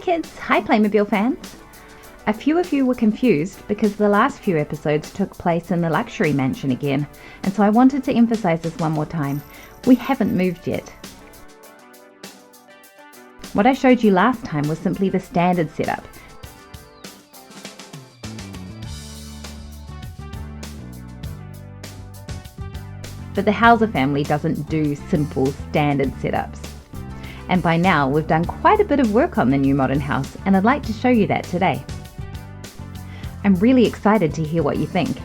kids! Hi Playmobil fans! A few of you were confused because the last few episodes took place in the luxury mansion again, and so I wanted to emphasize this one more time. We haven't moved yet. What I showed you last time was simply the standard setup. But the Hauser family doesn't do simple standard setups. And by now we've done quite a bit of work on the new modern house, and I'd like to show you that today. I'm really excited to hear what you think.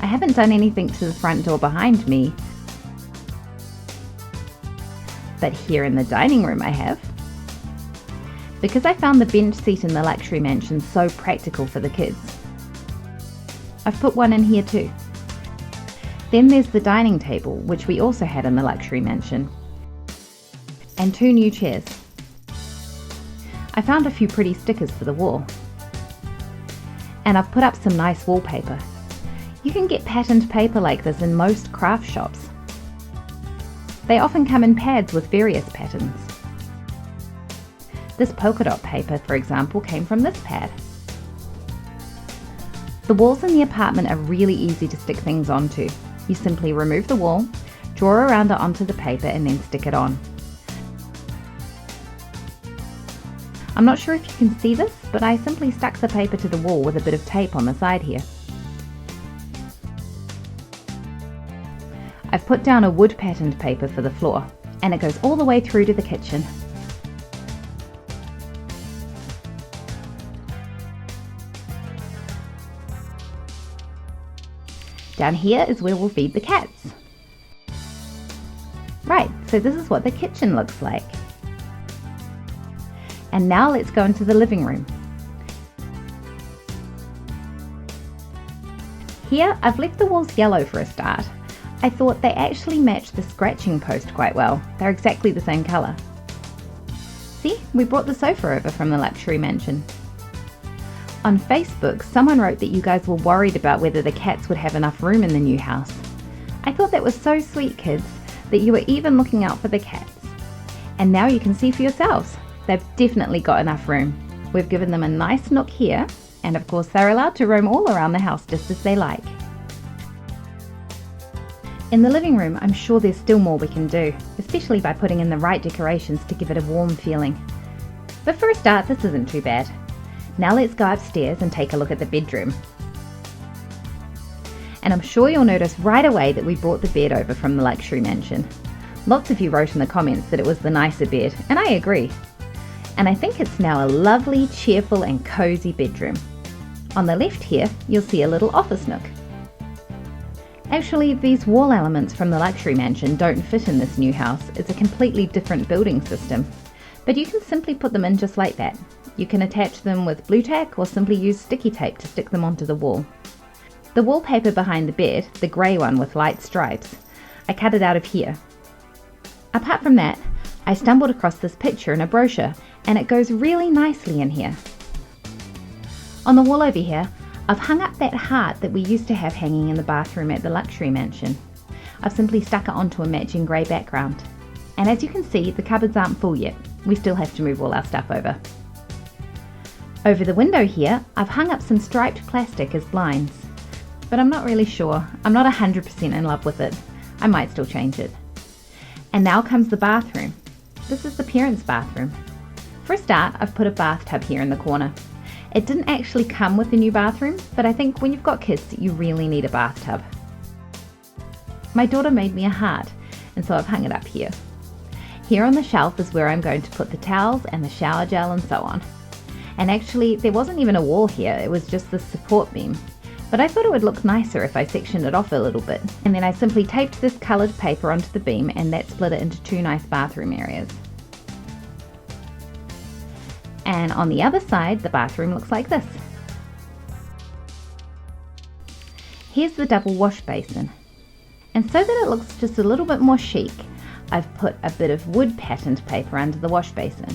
I haven't done anything to the front door behind me, but here in the dining room I have. Because I found the bench seat in the luxury mansion so practical for the kids, I've put one in here too. Then there's the dining table, which we also had in the luxury mansion, and 2 new chairs. I found a few pretty stickers for the wall, and I've put up some nice wallpaper. You can get patterned paper like this in most craft shops. They often come in pads with various patterns. This polka dot paper, for example, came from this pad. The walls in the apartment are really easy to stick things onto. You simply remove the wall, draw around it onto the paper, and then stick it on. I'm not sure if you can see this, but I simply stuck the paper to the wall with a bit of tape on the side here. I've put down a wood patterned paper for the floor, and it goes all the way through to the kitchen. Down here is where we'll feed the cats. Right, so this is what the kitchen looks like. And now let's go into the living room. Here I've left the walls yellow for a start. I thought they actually match the scratching post quite well. They're exactly the same colour. See, we brought the sofa over from the luxury mansion. On Facebook, someone wrote that you guys were worried about whether the cats would have enough room in the new house. I thought that was so sweet, kids, that you were even looking out for the cats. And now you can see for yourselves. They've definitely got enough room. We've given them a nice nook here, and of course they're allowed to roam all around the house just as they like. In the living room, I'm sure there's still more we can do, especially by putting in the right decorations to give it a warm feeling. But for a start, this isn't too bad. Now let's go upstairs and take a look at the bedroom. And I'm sure you'll notice right away that we brought the bed over from the luxury mansion. Lots of you wrote in the comments that it was the nicer bed, and I agree. And I think it's now a lovely, cheerful and cozy bedroom. On the left here, you'll see a little office nook. Actually, these wall elements from the luxury mansion don't fit in this new house. It's a completely different building system. But you can simply put them in just like that. You can attach them with blue tack or simply use sticky tape to stick them onto the wall. The wallpaper behind the bed, the grey one with light stripes, I cut it out of here. Apart from that, I stumbled across this picture in a brochure, and it goes really nicely in here. On the wall over here, I've hung up that heart that we used to have hanging in the bathroom at the luxury mansion. I've simply stuck it onto a matching grey background. And as you can see, the cupboards aren't full yet. We still have to move all our stuff over. Over the window here, I've hung up some striped plastic as blinds. But I'm not really sure. I'm not 100% in love with it. I might still change it. And now comes the bathroom. This is the parents' bathroom. For a start, I've put a bathtub here in the corner. It didn't actually come with the new bathroom, but I think when you've got kids, you really need a bathtub. My daughter made me a heart, and so I've hung it up here. Here on the shelf is where I'm going to put the towels and the shower gel and so on. And actually, there wasn't even a wall here, it was just this support beam. But I thought it would look nicer if I sectioned it off a little bit. And then I simply taped this coloured paper onto the beam, and that split it into 2 nice bathroom areas. And on the other side, the bathroom looks like this. Here's the double wash basin. And so that it looks just a little bit more chic, I've put a bit of wood patterned paper under the wash basin.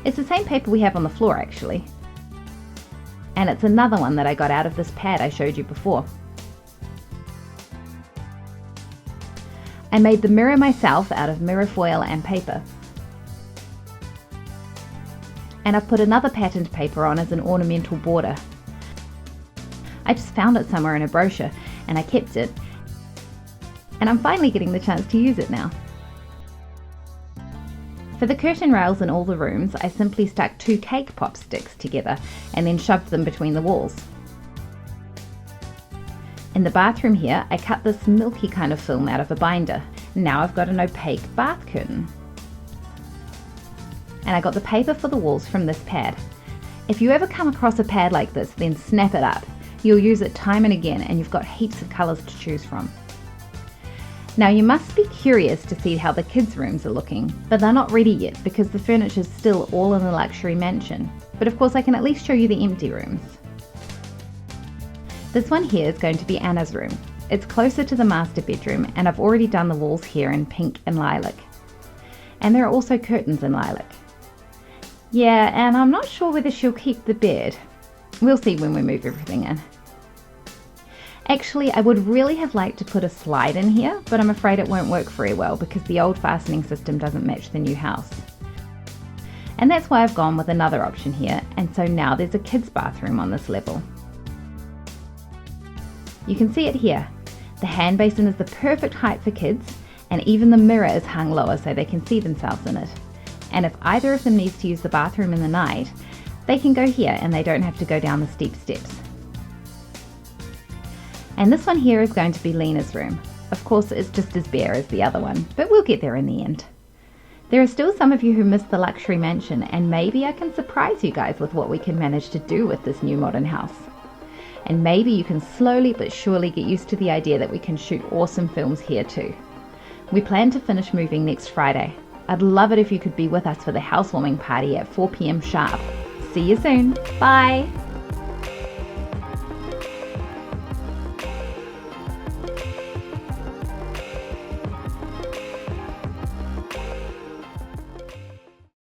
It's the same paper we have on the floor actually. And it's another one that I got out of this pad I showed you before. I made the mirror myself out of mirror foil and paper. And I've put another patterned paper on as an ornamental border. I just found it somewhere in a brochure and I kept it, and I'm finally getting the chance to use it now. For the curtain rails in all the rooms, I simply stuck 2 cake pop sticks together and then shoved them between the walls. In the bathroom here, I cut this milky kind of film out of a binder. Now I've got an opaque bath curtain. And I got the paper for the walls from this pad. If you ever come across a pad like this, then snap it up. You'll use it time and again, and you've got heaps of colours to choose from. Now you must be curious to see how the kids' rooms are looking, but they're not ready yet because the furniture's still all in the luxury mansion. But of course I can at least show you the empty rooms. This one here is going to be Anna's room. It's closer to the master bedroom, and I've already done the walls here in pink and lilac. And there are also curtains in lilac. Yeah, and I'm not sure whether she'll keep the bed. We'll see when we move everything in. Actually, I would really have liked to put a slide in here, but I'm afraid it won't work very well because the old fastening system doesn't match the new house. And that's why I've gone with another option here, and so now there's a kids' bathroom on this level. You can see it here. The hand basin is the perfect height for kids, and even the mirror is hung lower so they can see themselves in it. And if either of them needs to use the bathroom in the night, they can go here and they don't have to go down the steep steps. And this one here is going to be Lena's room. Of course, it's just as bare as the other one, but we'll get there in the end. There are still some of you who missed the luxury mansion, and maybe I can surprise you guys with what we can manage to do with this new modern house. And maybe you can slowly but surely get used to the idea that we can shoot awesome films here too. We plan to finish moving next Friday. I'd love it if you could be with us for the housewarming party at 4 p.m. sharp. See you soon. Bye.